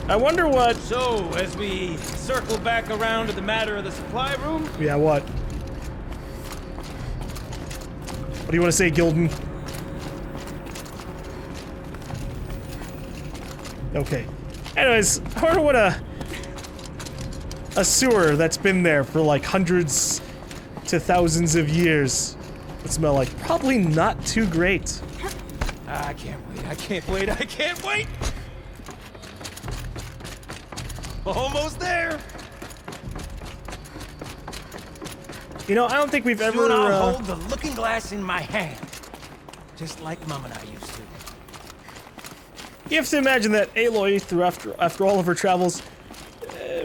I wonder what... So, as we circle back around to the matter of the supply room... Yeah, what? What do you want to say, Gildan? Okay. Anyways, I wonder what a sewer that's been there for like hundreds to thousands of years would smell like. Probably not too great. I can't wait, I can't wait, I can't wait! Almost there! You know, I don't think we've ever... Soon I'll hold the looking glass in my hand. Just like Mom and I used to. You have to imagine that Aloy, after all of her travels,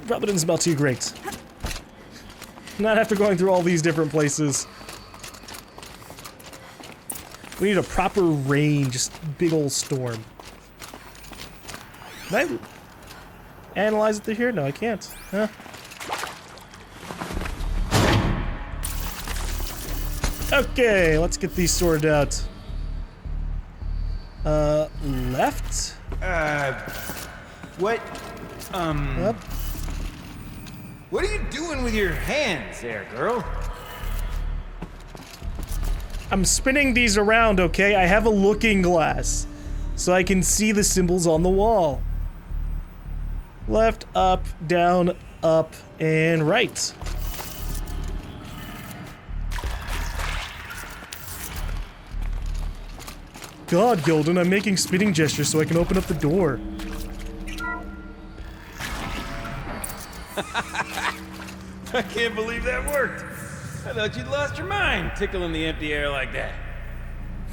probably didn't smell too great. Not after going through all these different places. We need a proper rain, just big old storm. Can I analyze it through here? No, I can't. Huh? Okay, let's get these sorted out. Left? What? Up. What are you doing with your hands there, girl? I'm spinning these around, okay? I have a looking glass, so I can see the symbols on the wall. Left, up, down, up, and right. God, Gildan, I'm making spinning gestures so I can open up the door. I can't believe that worked. I thought you'd lost your mind, tickling the empty air like that.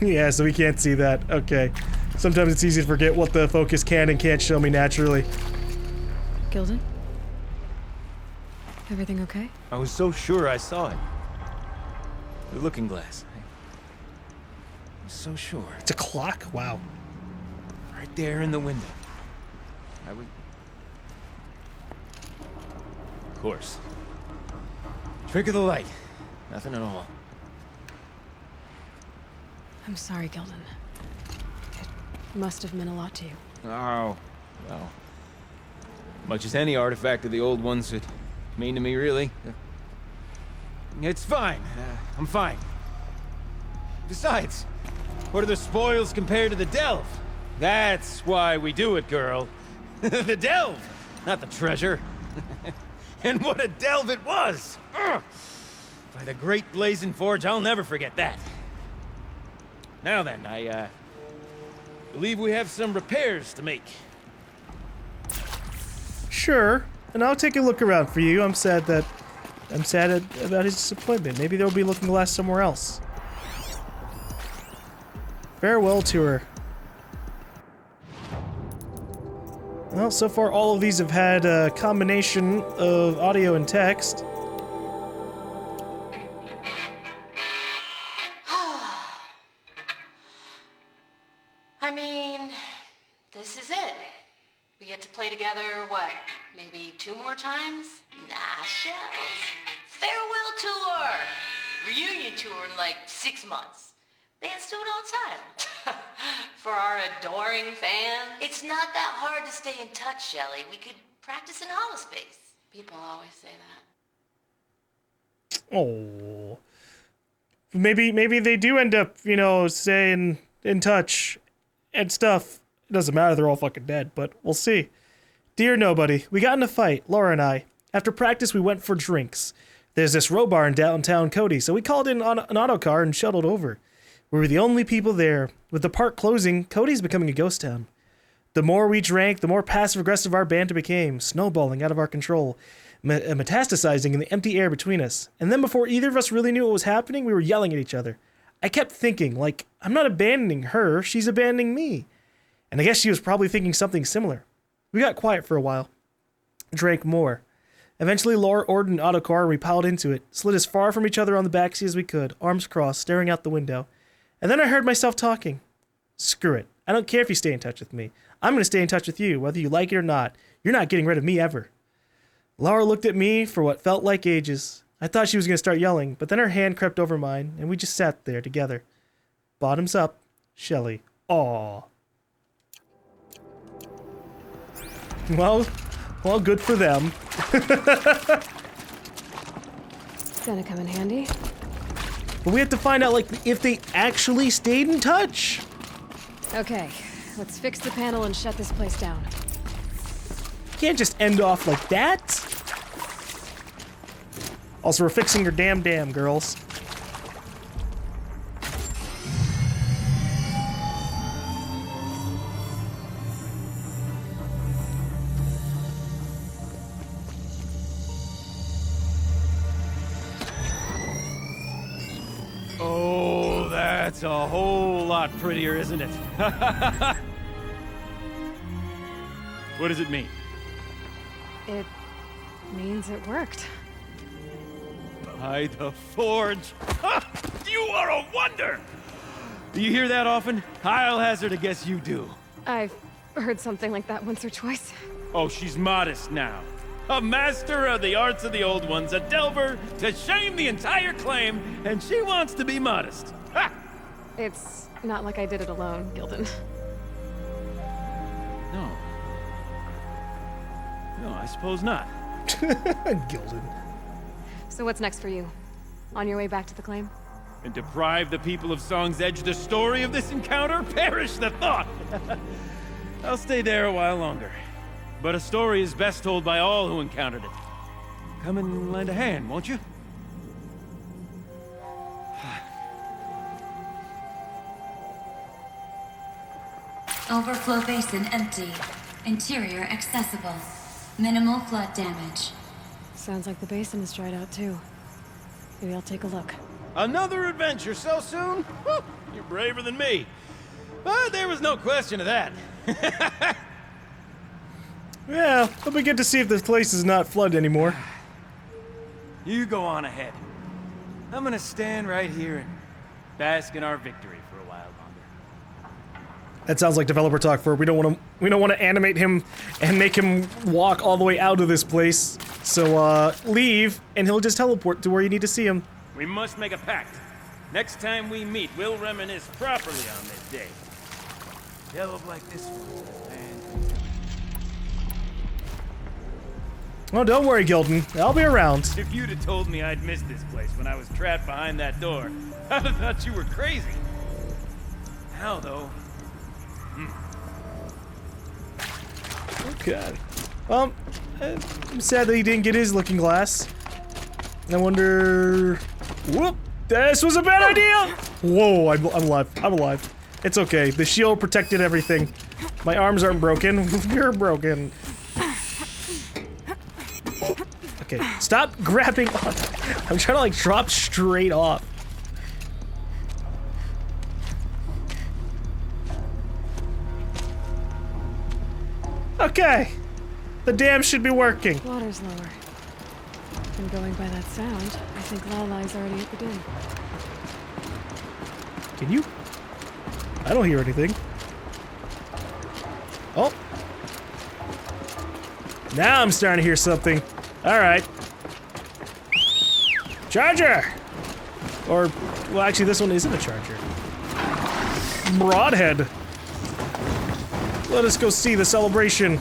Yeah, so we can't see that. Okay. Sometimes it's easy to forget what the focus can and can't show me naturally. Gildan? Everything okay? I was so sure I saw it. The looking glass. I was so sure. It's a clock? Wow. Right there in the window. I would... Of course. Trick of the light. Nothing at all. I'm sorry, Gildan. It must have meant a lot to you. Oh, well. Much as any artifact of the old ones would mean to me, really. It's fine. I'm fine. Besides, what are the spoils compared to the delve? That's why we do it, girl. The delve, not the treasure. And what a delve it was! Ugh. By the great blazing forge, I'll never forget that. Now then, I believe we have some repairs to make. Sure, and I'll take a look around for you. I'm sad about his disappointment. Maybe there'll be a looking glass somewhere else. Farewell to her. Well, so far all of these have had a combination of audio and text. I mean, this is it. We get to play together, what, maybe 2 more times? Nah, shells. Farewell tour! Reunion tour in like 6 months. Band's doing all time. For our adoring fans. It's not that hard to stay in touch, Shelly. We could practice in holospace. People always say that. Oh. Maybe they do end up, you know, staying in touch and stuff. It doesn't matter, they're all fucking dead, but we'll see. Dear Nobody, we got in a fight, Laura and I. After practice, we went for drinks. There's this row bar in downtown Cody, so we called in on an auto car and shuttled over. We were the only people there. With the park closing, Cody's becoming a ghost town. The more we drank, the more passive-aggressive our banter became, snowballing out of our control, metastasizing in the empty air between us. And then before either of us really knew what was happening, we were yelling at each other. I kept thinking, like, I'm not abandoning her, she's abandoning me. And I guess she was probably thinking something similar. We got quiet for a while. Drank more. Eventually, Laura ordered an auto car and we piled into it, slid as far from each other on the backseat as we could, arms crossed, staring out the window. And then I heard myself talking. Screw it. I don't care if you stay in touch with me. I'm going to stay in touch with you, whether you like it or not. You're not getting rid of me ever. Laura looked at me for what felt like ages. I thought she was going to start yelling, but then her hand crept over mine, and we just sat there together. Bottoms up, Shelly. Aww. Well, good for them. Gonna come in handy. But we have to find out, like, if they actually stayed in touch. Okay, let's fix the panel and shut this place down. Can't just end off like that. Also, we're fixing your damn girls. Oh, that's a whole lot prettier, isn't it? What does it mean? It means it worked. By the forge! Ha! You are a wonder! Do you hear that often? I'll hazard a guess you do. I've heard something like that once or twice. Oh, she's modest now. A master of the arts of the old ones, a delver to shame the entire claim, and she wants to be modest. Ha! It's not like I did it alone, Gildan. No. No, I suppose not. Gildan. So what's next for you? On your way back to the claim? And deprive the people of Song's Edge the story of this encounter? Perish the thought! I'll stay there a while longer. But a story is best told by all who encountered it. Come and lend a hand, won't you? Overflow basin empty. Interior accessible. Minimal flood damage. Sounds like the basin is dried out too. Maybe I'll take a look. Another adventure so soon? Whew, you're braver than me. But there was no question of that. Yeah, it'll be good to see if this place is not flooded anymore. You go on ahead. I'm gonna stand right here and bask in our victory for a while longer. That sounds like developer talk for we don't want to animate him and make him walk all the way out of this place. So leave and he'll just teleport to where you need to see him. We must make a pact. Next time we meet, we'll reminisce properly on this day. Delve like this one, and... Oh, don't worry, Gildan. I'll be around. If you'd have told me I'd missed this place when I was trapped behind that door, I'd have thought you were crazy. Now, though... Okay. Well, I'm sad that he didn't get his looking glass. I wonder... Whoop! This was a bad idea! Whoa, I'm alive. I'm alive. It's okay. The shield protected everything. My arms aren't broken. You're broken. Okay, stop grabbing on. I'm trying to like drop straight off. Okay. The dam should be working. Water's lower. And going by that sound, I think Lalai's already at the dam. Can you? I don't hear anything. Oh. Now I'm starting to hear something. All right. Charger! Or, well, actually, this one isn't a charger. Broadhead. Let us go see the celebration.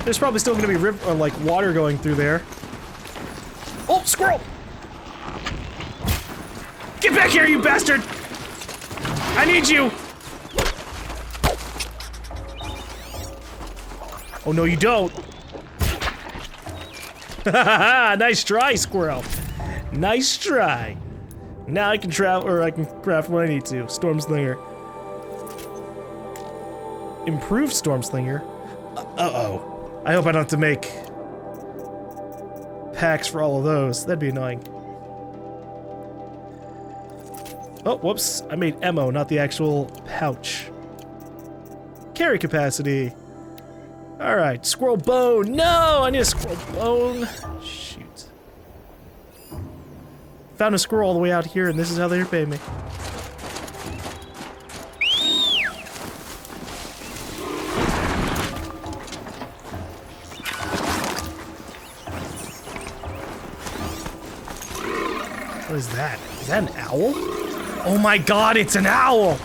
There's probably still gonna be like water going through there. Oh, squirrel! Get back here, you bastard! I need you! Oh, no, you don't. Nice try, squirrel. Nice try. Now I can travel, or I can craft what I need to. Storm Slinger. Improved Storm Slinger. Uh-oh. I hope I don't have to make packs for all of those. That'd be annoying. Oh, whoops. I made ammo, not the actual pouch. Carry capacity. Alright, squirrel bone. No, I need a squirrel bone. Shoot. Found a squirrel all the way out here, and this is how they repay me. What is that? Is that an owl? Oh my god, it's an owl!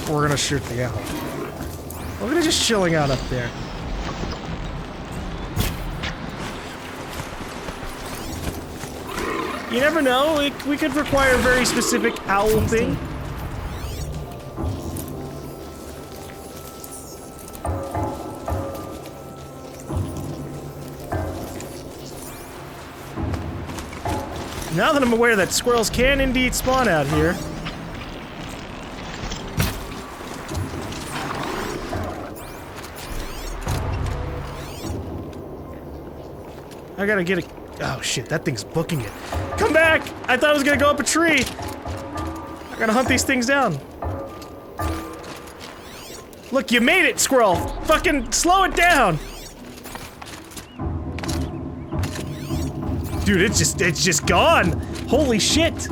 We're gonna shoot the owl. Look at it just chilling out up there. You never know, we could require a very specific owl thing. Now that I'm aware that squirrels can indeed spawn out here. I gotta get it. Oh shit, that thing's booking it. Come back! I thought I was gonna go up a tree! I gotta hunt these things down. Look, you made it, squirrel! Fucking slow it down! Dude, it's just gone! Holy shit!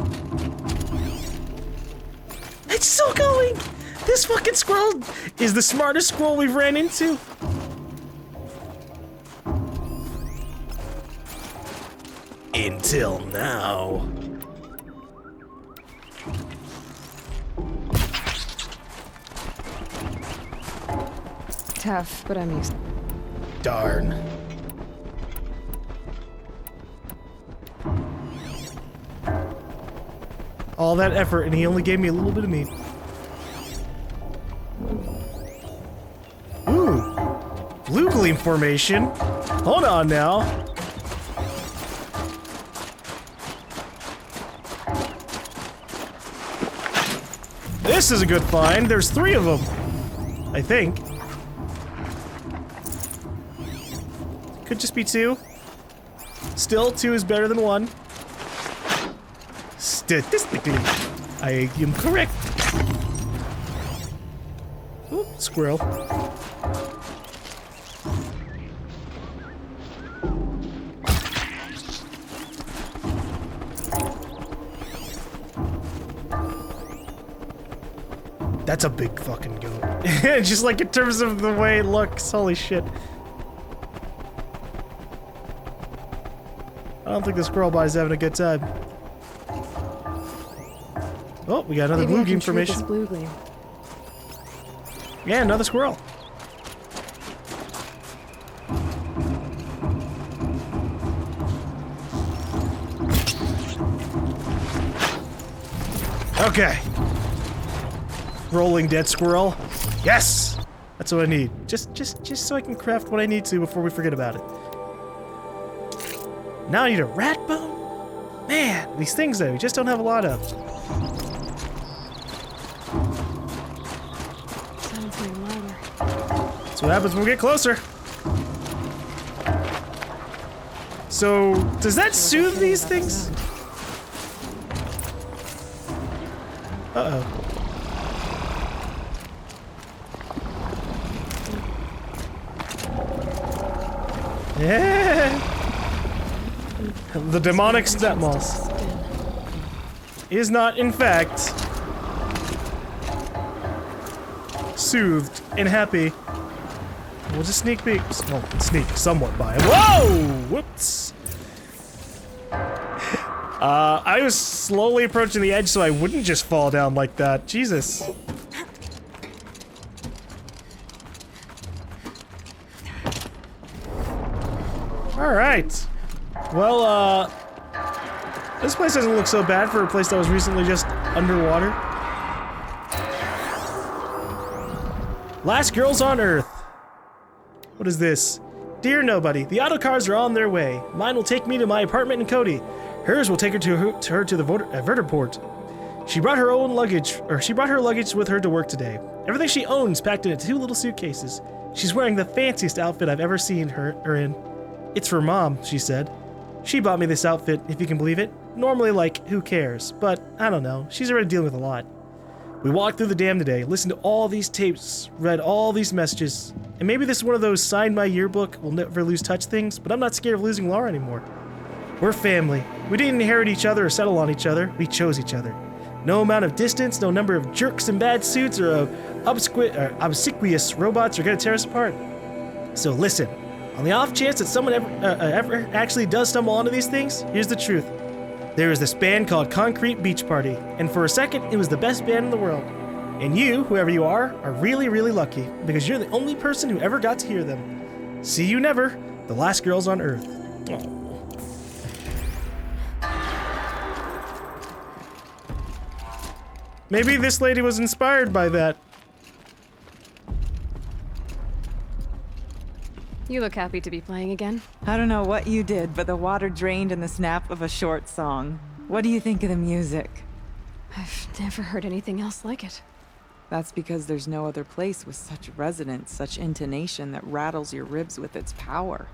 It's still going! This fucking squirrel is the smartest squirrel we've ran into. Until now. Tough, but I'm used. Darn. All that effort, and he only gave me a little bit of meat. Ooh. Blue gleam formation. Hold on now. This is a good find. There's 3 of them. I think. Could just be 2. Still, 2 is better than 1. Statistically, I am correct. Ooh, squirrel. That's a big fucking goat. Just like in terms of the way it looks. Holy shit. I don't think the squirrel boy's having a good time. Oh, we got another blue gleam formation. Blue gleam. Yeah, another squirrel. Okay. Rolling dead squirrel. Yes! That's what I need. Just so I can craft what I need to before we forget about it. Now I need a rat bone? Man, these things that we just don't have a lot of. Sounds getting lighter. That's what happens when we get closer. So, does that soothe these things? Uh-oh. Yeah. The demonic stepmoss is not, in fact, soothed and happy. We'll just sneak peek. Well, sneak somewhat by him. Whoa! Whoops. I was slowly approaching the edge so I wouldn't just fall down like that. Jesus. Alright. Well, this place doesn't look so bad for a place that was recently just underwater. Last girls on Earth. What is this? Dear nobody, the auto cars are on their way. Mine will take me to my apartment in Cody. Hers will take her to the vertiport. She brought her own luggage, or she brought her luggage with her to work today. Everything she owns packed into 2 little suitcases. She's wearing the fanciest outfit I've ever seen her in. It's for Mom, she said. She bought me this outfit, if you can believe it. Normally, like, who cares? But, I don't know. She's already dealing with a lot. We walked through the dam today, listened to all these tapes, read all these messages. And maybe this is one of those sign my yearbook, we'll never lose touch things, but I'm not scared of losing Laura anymore. We're family. We didn't inherit each other or settle on each other. We chose each other. No amount of distance, no number of jerks in bad suits or obsequious robots are gonna tear us apart. So listen. On the off chance that someone ever actually does stumble onto these things, here's the truth. There is this band called Concrete Beach Party, and for a second, it was the best band in the world. And you, whoever you are really, really lucky, because you're the only person who ever got to hear them. See you never, the last girls on Earth. Aw. Maybe this lady was inspired by that. You look happy to be playing again. I don't know what you did, but the water drained in the snap of a short song. What do you think of the music? I've never heard anything else like it. That's because there's no other place with such resonance, such intonation that rattles your ribs with its power.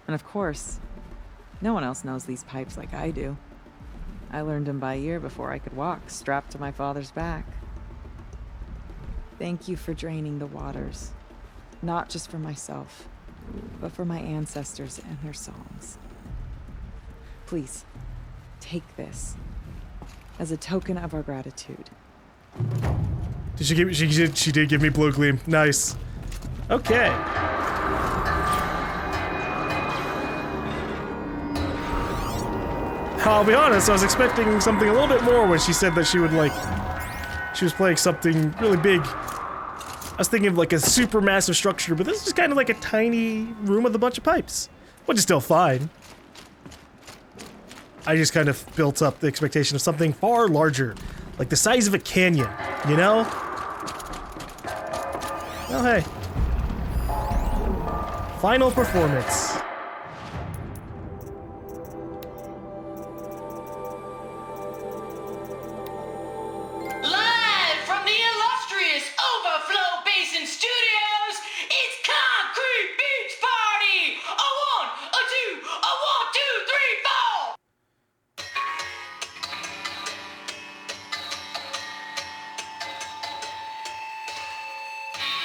And of course, no one else knows these pipes like I do. I learned them by ear before I could walk, strapped to my father's back. Thank you for draining the waters. Not just for myself, but for my ancestors and their songs. Please, take this as a token of our gratitude. Did she give? She did give me blue gleam. Nice. Okay. I'll be honest. I was expecting something a little bit more when she said that she would like. She was playing something really big. I was thinking of like a super massive structure, but this is just kind of like a tiny room with a bunch of pipes, which is still fine. I just kind of built up the expectation of something far larger, like the size of a canyon, you know? Oh, hey. Final performance. Live from the illustrious Overflow Basin Studios, it's Concrete Beach Party! A one, a two, a 1, 2, 3, 4!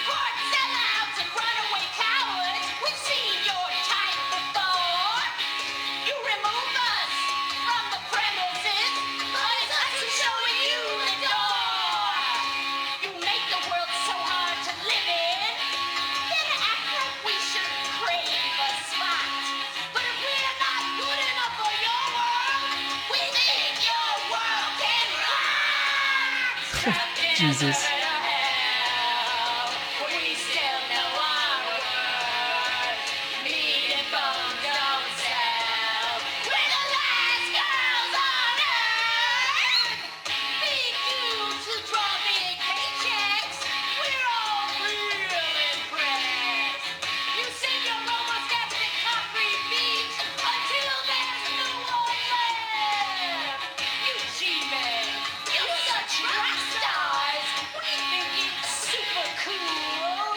Court sellouts and runaway cowards, we've seen your type before. You remove us from the premises, but it's us who's showing you the door. You make the world so hard to live in, then act like we should crave a spot. But if we're not good enough for your world, we think your world can rock. Trapped in Jesus. a hell, we still know our worth. Meat and bones don't sell. We're the last girls on earth. Big dudes who draw big paychecks. We're all real impressed. You sing your robo-skeptic concrete beat until there's no one left. You G-men, you're such rock stars. We think it's super cool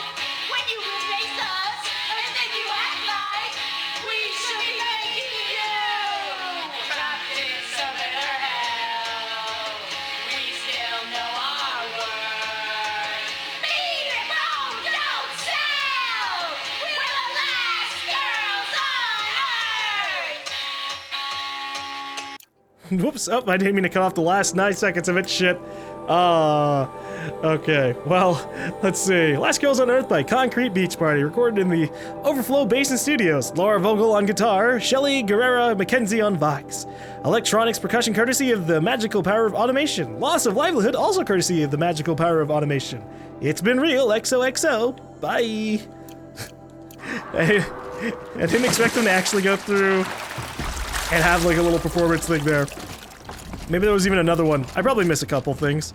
when you replace us and then you act like we should be making you. Trapped in summer hell, we still know our worth. Meat and bones don't sell. We're the last girls on earth. Whoops. Oh, I didn't mean to cut off the last 9 seconds of it. Shit. Okay. Well, let's see. Last Girls on Earth by Concrete Beach Party, recorded in the Overflow Basin Studios. Laura Vogel on guitar, Shelly Guerrera Mackenzie on Vox. Electronics percussion courtesy of the magical power of automation. Loss of livelihood also courtesy of the magical power of automation. It's been real, XOXO. Bye. I didn't expect them to actually go through and have like a little performance thing there. Maybe there was even another one. I probably missed a couple things.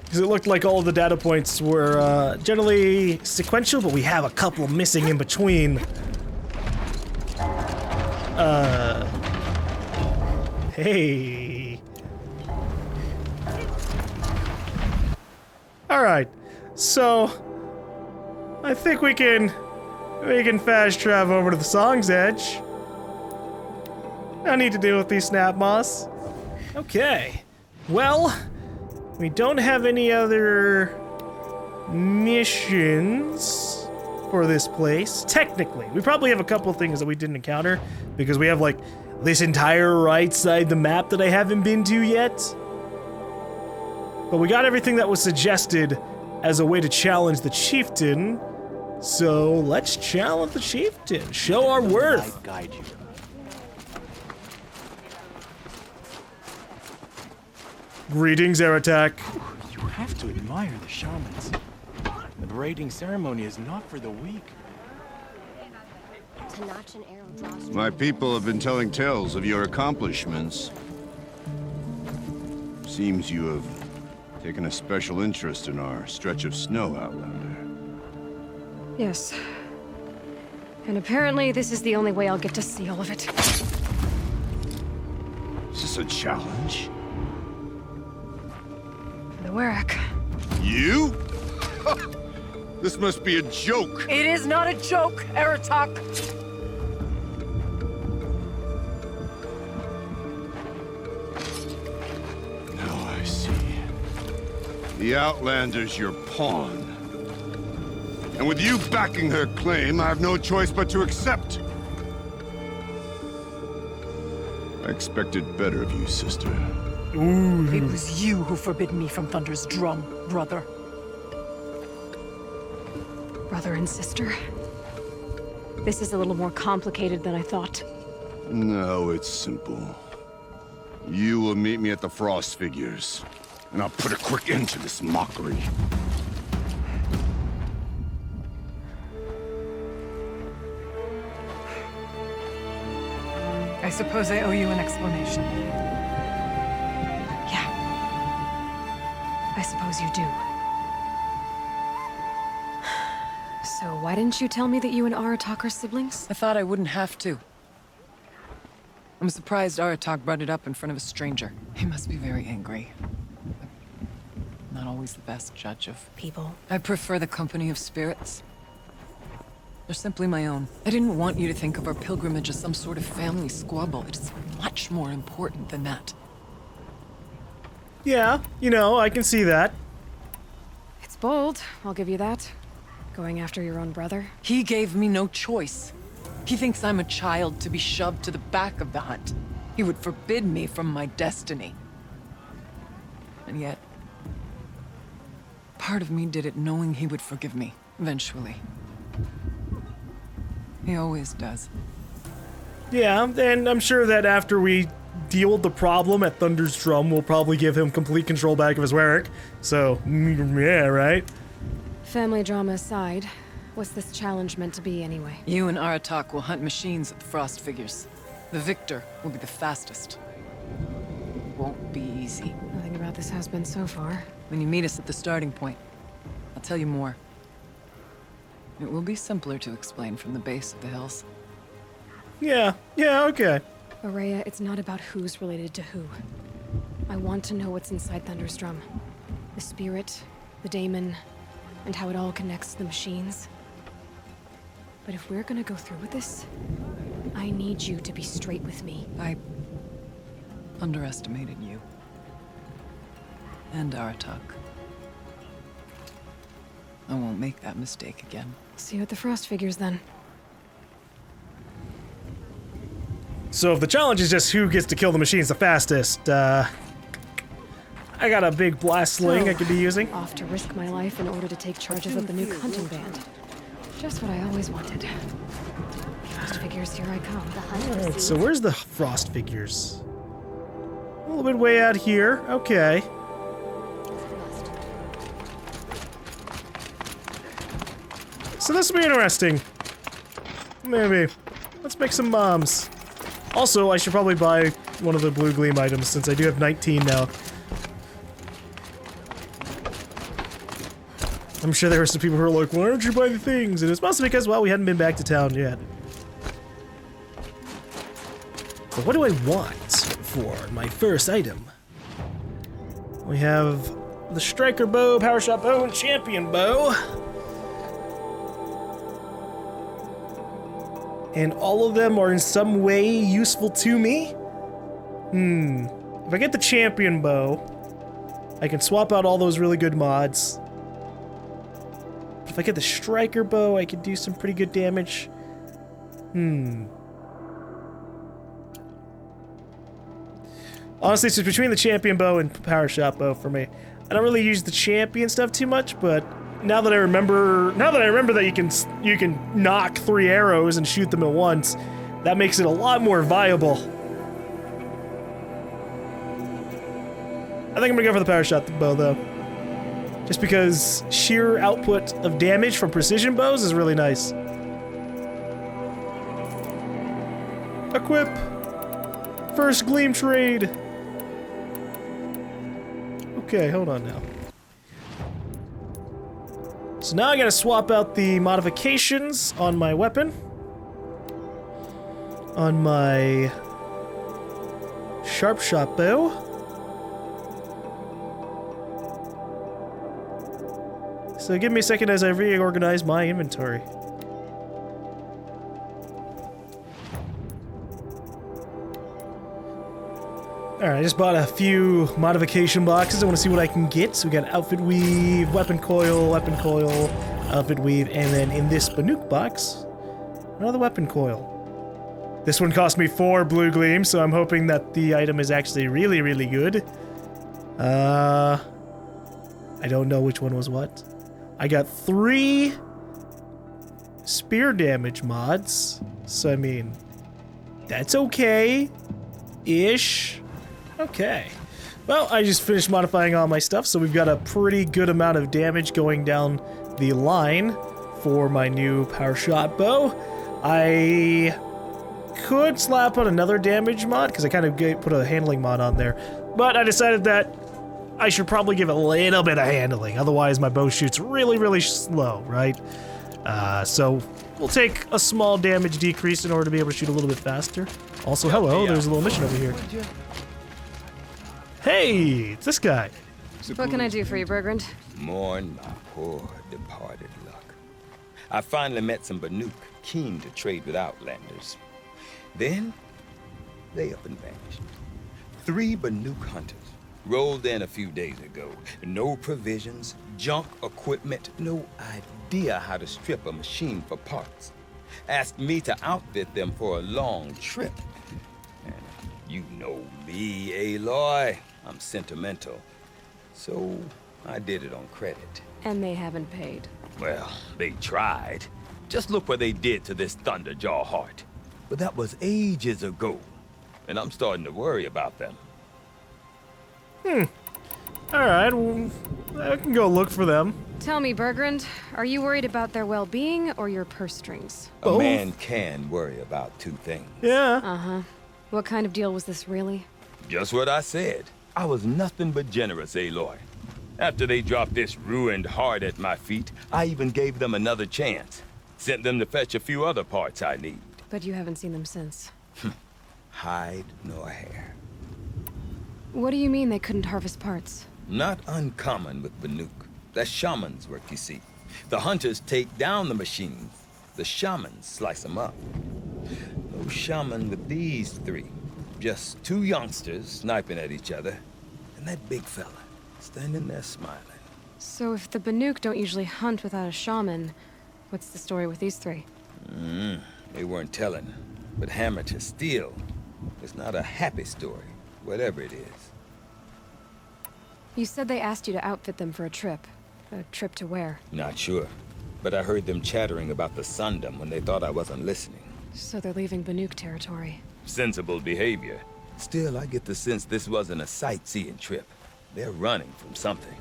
Because it looked like all of the data points were generally sequential, but we have a couple missing in between. Hey. Alright, so I think we can fast travel over to the Song's Edge. No need to deal with these snap moss. Okay. Well, we don't have any other missions for this place. Technically, we probably have a couple of things that we didn't encounter because we have like this entire right side of the map that I haven't been to yet. But we got everything that was suggested as a way to challenge the chieftain. So let's challenge the chieftain. Show our worth. Guide you. Greetings, Aratak. You have to admire the shamans. The braiding ceremony is not for the weak. To notch an arrow draws. My people have been telling tales of your accomplishments. Seems you have taken a special interest in our stretch of snow, Outlander. Yes. And apparently this is the only way I'll get to see all of it. Is this a challenge? The Warwick. You? This must be a joke. It is not a joke, Aratak. Now I see. The Outlander's your pawn. And with you backing her claim, I have no choice but to accept. I expected better of you, sister. It was you who forbid me from Thunder's drum, brother. Brother and sister. This is a little more complicated than I thought. No, it's simple. You will meet me at the Frost Figures, and I'll put a quick end to this mockery. I suppose I owe you an explanation. Yeah. I suppose you do. So why didn't you tell me that you and Aratak are siblings? I thought I wouldn't have to. I'm surprised Aratak brought it up in front of a stranger. He must be very angry. Not always the best judge of People. I prefer the company of spirits. They're simply my own. I didn't want you to think of our pilgrimage as some sort of family squabble. It's much more important than that. Yeah, you know, I can see that. It's bold, I'll give you that. Going after your own brother. He gave me no choice. He thinks I'm a child to be shoved to the back of the hunt. He would forbid me from my destiny. And yet, part of me did it knowing he would forgive me, eventually. He always does. Yeah, and I'm sure that after we deal with the problem at Thunder's Drum, we'll probably give him complete control back of his Warwick. So, yeah, right? Family drama aside, what's this challenge meant to be anyway? You and Aratak will hunt machines at the Frost Figures. The victor will be the fastest. It won't be easy. Nothing about this has been so far. When you meet us at the starting point, I'll tell you more. It will be simpler to explain from the base of the hills. Yeah, okay. Araya, it's not about who's related to who. I want to know what's inside Thunder's Drum. The spirit, the daemon, and how it all connects to the machines. But if we're gonna go through with this, I need you to be straight with me. I underestimated you. And Aratak. I won't make that mistake again. See you at the Frost Figures then. So if the challenge is just who gets to kill the machines the fastest, I got a big blast sling I could be using. Off to risk my life in order to take charges of the new hunting band. Just what I always wanted. Frost Figures, here I come. Alright, so where's the Frost Figures? A little bit way out here. Okay. So this will be interesting. Maybe. Let's make some bombs. Also, I should probably buy one of the blue gleam items since I do have 19 now. I'm sure there were some people who were like, why don't you buy the things? And it's mostly because, well, we hadn't been back to town yet. So what do I want for my first item? We have the striker bow, power shot bow, and champion bow. And all of them are in some way useful to me. If I get the champion bow, I can swap out all those really good mods. If I get the striker bow, I can do some pretty good damage. Honestly, it's between the champion bow and power shot bow for me. I don't really use the champion stuff too much, but now that I remember that you can knock 3 arrows and shoot them at once, that makes it a lot more viable. I think I'm gonna go for the power shot bow though. Just because sheer output of damage from precision bows is really nice. Equip! First Gleam trade! Okay, hold on now. So now I gotta swap out the modifications on my weapon. On my sharp shot bow. So give me a second as I reorganize my inventory. Alright, I just bought a few modification boxes. I want to see what I can get. So we got outfit weave, weapon coil, outfit weave, and then in this Banuk box, another weapon coil. This one cost me 4 blue gleams, so I'm hoping that the item is actually really, really good. I don't know which one was what. I got 3 spear damage mods, so I mean, that's okay-ish. Okay. Well, I just finished modifying all my stuff, so we've got a pretty good amount of damage going down the line for my new power shot bow. I could slap on another damage mod, because I kind of put a handling mod on there, but I decided that I should probably give it a little bit of handling, otherwise my bow shoots really, really slow, right? So we'll take a small damage decrease in order to be able to shoot a little bit faster. Also, hello, there's a little mission over here. Hey, it's this guy. What can I do for you, Bergrand? Mourn my poor departed luck. I finally met some Banuk keen to trade with Outlanders. Then, they up and vanished. 3 Banuk hunters rolled in a few days ago. No provisions, junk equipment, no idea how to strip a machine for parts. Asked me to outfit them for a long trip. And you know me, Aloy. I'm sentimental. So, I did it on credit. And they haven't paid. Well, they tried. Just look what they did to this Thunderjaw heart. But that was ages ago. And I'm starting to worry about them. Alright, well, I can go look for them. Tell me, Bergrand, are you worried about their well-being or your purse strings? A man can worry about 2 things. Yeah. Uh-huh. What kind of deal was this, really? Just what I said. I was nothing but generous, Aloy. After they dropped this ruined heart at my feet, I even gave them another chance. Sent them to fetch a few other parts I need. But you haven't seen them since. Hide nor hair. What do you mean they couldn't harvest parts? Not uncommon with Banuk. That's shaman's work, you see. The hunters take down the machines. The shamans slice them up. No shaman with these 3. Just 2 youngsters sniping at each other. And that big fella standing there smiling. So if the Banuk don't usually hunt without a shaman, what's the story with these 3? They weren't telling. But hammer to steel. It's not a happy story, whatever it is. You said they asked you to outfit them for a trip. A trip to where? Not sure. But I heard them chattering about the Sundom when they thought I wasn't listening. So they're leaving Banuk territory. Sensible behavior. Still, I get the sense this wasn't a sightseeing trip. They're running from something.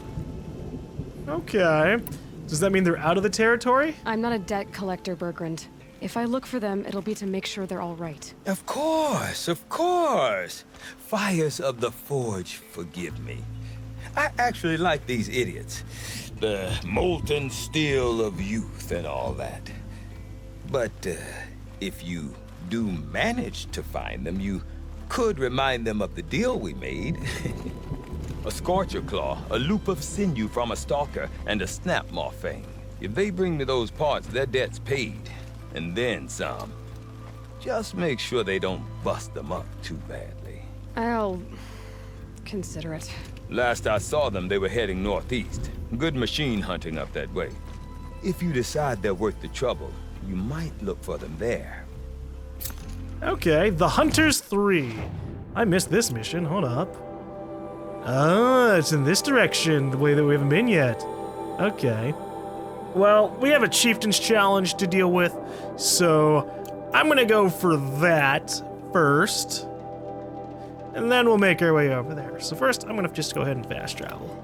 Okay. Does that mean they're out of the territory? I'm not a debt collector, Bergrand. If I look for them, it'll be to make sure they're all right. Of course, of course. Fires of the Forge, forgive me. I actually like these idiots. The molten steel of youth and all that. But if you do manage to find them, you could remind them of the deal we made. A scorcher claw, a loop of sinew from a stalker, and a snap maw fang. If they bring me those parts, their debt's paid. And then some. Just make sure they don't bust them up too badly. I'll consider it. Last I saw them, they were heading northeast. Good machine hunting up that way. If you decide they're worth the trouble, you might look for them there. Okay, the Hunters 3. I missed this mission, hold up. Ah, it's in this direction, the way that we haven't been yet. Okay. Well, we have a Chieftain's Challenge to deal with, so I'm gonna go for that first. and then we'll make our way over there. So first, I'm gonna just go ahead and fast travel.